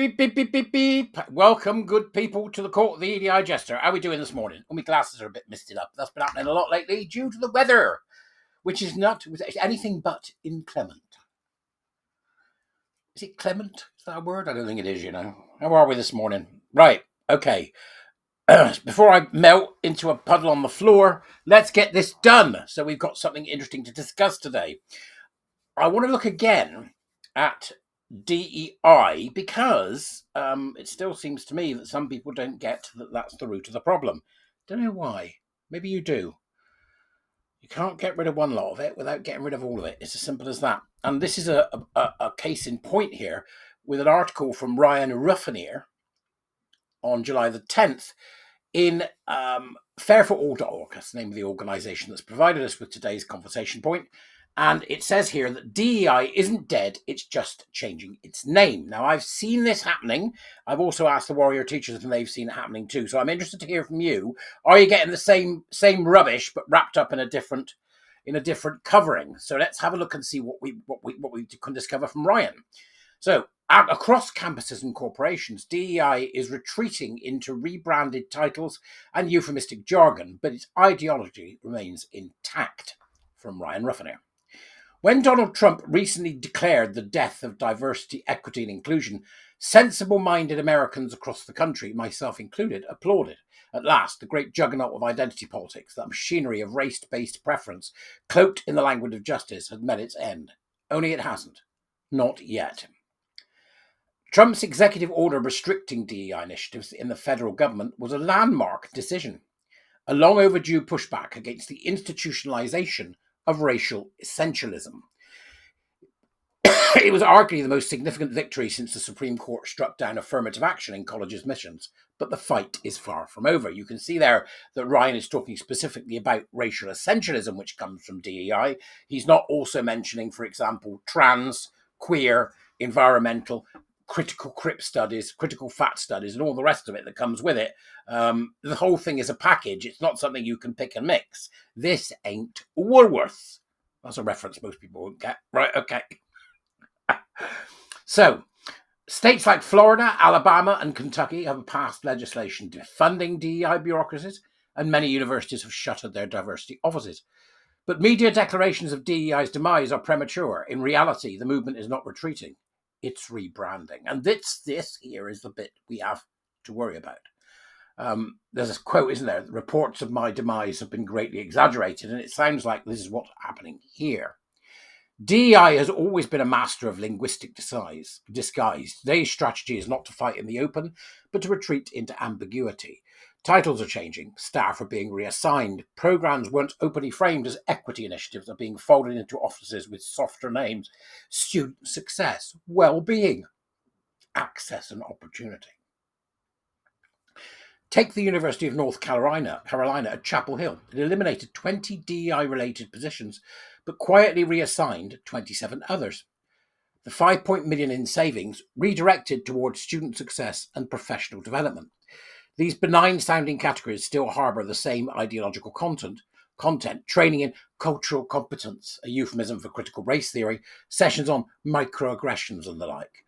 Beep, beep, beep, beep, beep. Welcome, good people, to the court of the Edijester. How are we doing this morning? Oh, my glasses are a bit misted up. That's been happening a lot lately due to the weather, which is not anything but inclement. Is it clement? Is that a word? I don't think it is, you know. How are we this morning? Right, okay. Before I melt into a puddle on the floor, let's get this done. So we've got something interesting to discuss today. I want to look again at DEI because it still seems to me that some people don't get that that's the root of the problem. Don't know why. Maybe you do. You can't get rid of one lot of it without getting rid of all of it. It's as simple as that. And this is a case in point here with an article from Ryan Ruffinier on July the 10th in fairforall.org. That's the name of the organisation that's provided us with today's conversation point. And it says here that DEI isn't dead, it's just changing its name. Now, I've seen this happening. I've also asked the warrior teachers and they've seen it happening too. So I'm interested to hear from you. Are you getting the same rubbish, but wrapped up in a different covering? So let's have a look and see what we can discover from Ryan. So across campuses and corporations, DEI is retreating into rebranded titles and euphemistic jargon, but its ideology remains intact. From Ryan Ruffinier. When Donald Trump recently declared the death of diversity, equity, and inclusion, sensible-minded Americans across the country, myself included, applauded. At last, the great juggernaut of identity politics, that machinery of race-based preference, cloaked in the language of justice, had met its end. Only it hasn't. Not yet. Trump's executive order restricting DEI initiatives in the federal government was a landmark decision, a long overdue pushback against the institutionalization of racial essentialism. It was arguably the most significant victory since the Supreme Court struck down affirmative action in college admissions, but the fight is far from over. You can see there that Ryan is talking specifically about racial essentialism, which comes from DEI. He's not also mentioning, for example, trans, queer, environmental, critical crip studies, critical fat studies, and all the rest of it that comes with it. The whole thing is a package. It's not something you can pick and mix. This ain't Woolworths. That's a reference most people won't get. Right, okay. So, states like Florida, Alabama, and Kentucky have passed legislation defunding DEI bureaucracies, and many universities have shuttered their diversity offices. But media declarations of DEI's demise are premature. In reality, the movement is not retreating. It's rebranding. And this here is the bit we have to worry about. There's a quote, isn't there? Reports of my demise have been greatly exaggerated, and it sounds like this is what's happening here. DEI has always been a master of linguistic disguise. Today's strategy is not to fight in the open, but to retreat into ambiguity. Titles are changing, staff are being reassigned, programs once openly framed as equity initiatives are being folded into offices with softer names: student success, well-being, access and opportunity. Take the University of North Carolina at Chapel Hill. It eliminated 20 DEI-related positions, but quietly reassigned 27 others. The $5 million in savings redirected towards student success and professional development. These benign-sounding categories still harbour the same ideological content, training in cultural competence, a euphemism for critical race theory, sessions on microaggressions and the like.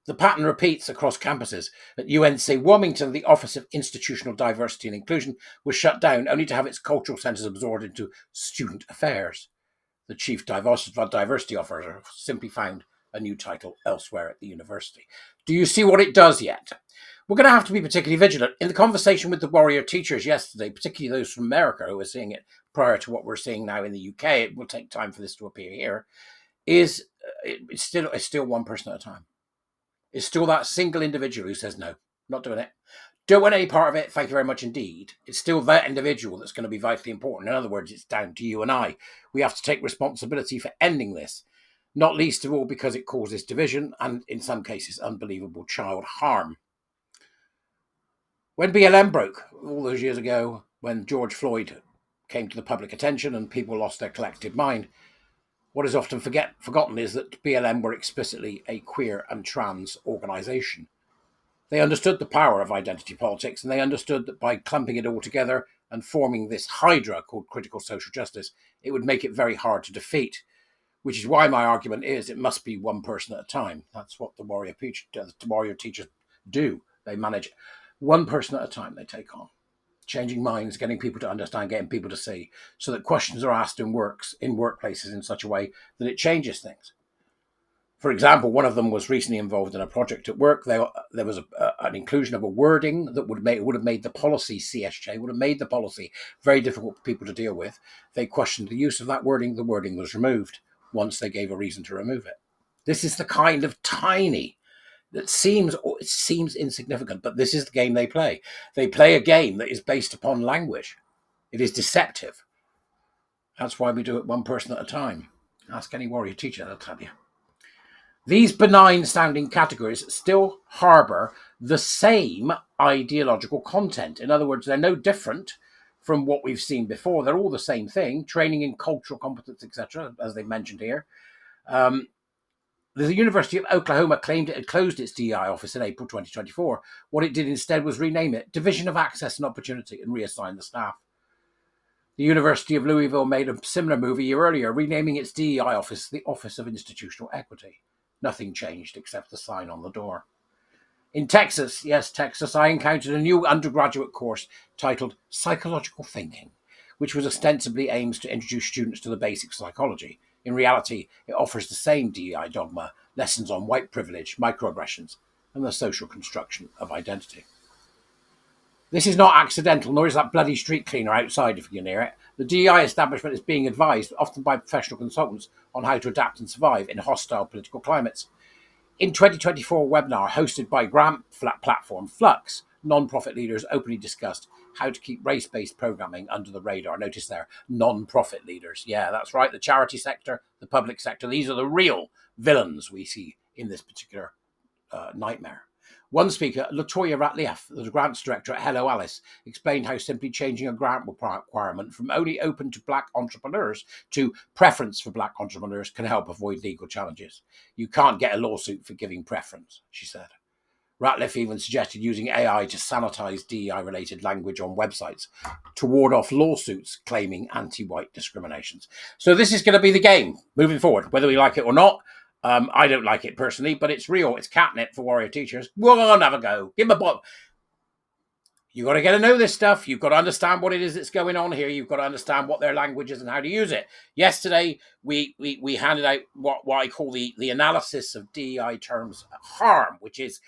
The pattern repeats across campuses. At UNC Wilmington, the Office of Institutional Diversity and Inclusion was shut down, only to have its cultural centres absorbed into student affairs. The chief diversity officer simply found a new title elsewhere at the university. Do you see what it does yet? We're going to have to be particularly vigilant. In the conversation with the warrior teachers yesterday, particularly those from America who were seeing it prior to what we're seeing now in the UK, it will take time for this to appear here, it's still one person at a time. It's still that single individual who says, no, not doing it. Don't want any part of it. Thank you very much indeed. It's still that individual that's going to be vitally important. In other words, it's down to you and I. We have to take responsibility for ending this, not least of all because it causes division and, in some cases, unbelievable child harm. When BLM broke all those years ago, when George Floyd came to the public attention and people lost their collective mind, what is often forgotten is that BLM were explicitly a queer and trans organisation. They understood the power of identity politics, and they understood that by clumping it all together and forming this hydra called critical social justice, it would make it very hard to defeat. which is why my argument is it must be one person at a time. That's what the warrior teachers do. They manage one person at a time. They take on changing minds, getting people to understand, getting people to see, so that questions are asked in workplaces in such a way that it changes things. For example, one of them was recently involved in a project at work. There was an inclusion of a wording that would have made the policy, CSJ, would have made the policy very difficult for people to deal with. They questioned the use of that wording. The wording was removed once they gave a reason to remove it. This is the kind of tiny, that seems insignificant, but this is the game they play. They play a game that is based upon language. It is deceptive. That's why we do it one person at a time. Ask any warrior teacher, they'll tell you. These benign-sounding categories still harbour the same ideological content. In other words, they're no different from what we've seen before. They're all the same thing: training in cultural competence, etc., as they mentioned here. The University of Oklahoma claimed it had closed its DEI office in April 2024. What it did instead was rename it Division of Access and Opportunity and reassign the staff. The University of Louisville made a similar move a year earlier, renaming its DEI office the Office of Institutional Equity. Nothing changed except the sign on the door. In Texas, yes, Texas, I encountered a new undergraduate course titled Psychological Thinking, which was ostensibly aims to introduce students to the basics of psychology. In reality, it offers the same DEI dogma, lessons on white privilege, microaggressions, and the social construction of identity. This is not accidental, nor is that bloody street cleaner outside if you're near it. The DEI establishment is being advised, often by professional consultants, on how to adapt and survive in hostile political climates. In 2024 webinar hosted by grant platform Flux, non-profit leaders openly discussed how to keep race-based programming under the radar. Notice there, non-profit leaders. Yeah, that's right. The charity sector, the public sector, these are the real villains we see in this particular nightmare. One speaker, Latoya Ratliff, the grants director at Hello Alice, explained how simply changing a grant requirement from only open to black entrepreneurs to preference for black entrepreneurs can help avoid legal challenges. You can't get a lawsuit for giving preference, she said. Ratliff even suggested using AI to sanitize DEI-related language on websites to ward off lawsuits claiming anti-white discriminations. So this is going to be the game moving forward, whether we like it or not. I don't like it personally, but it's real. It's catnip for warrior teachers. Go on, have a go. Give them a ball. You've got to get to know this stuff. You've got to understand what it is that's going on here. You've got to understand what their language is and how to use it. Yesterday, we handed out what I call the analysis of DEI terms harm, which is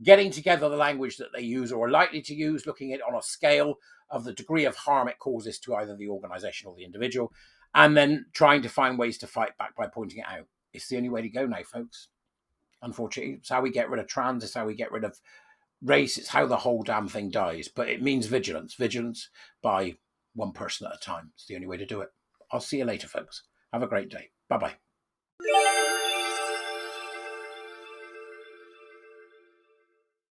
getting together the language that they use or are likely to use, looking at it on a scale of the degree of harm it causes to either the organization or the individual, and then trying to find ways to fight back by pointing it out. It's the only way to go now, folks. Unfortunately, it's how we get rid of trans, it's how we get rid of race, it's how the whole damn thing dies. But it means vigilance. Vigilance by one person at a time. It's the only way to do it. I'll see you later, folks. Have a great day. Bye-bye.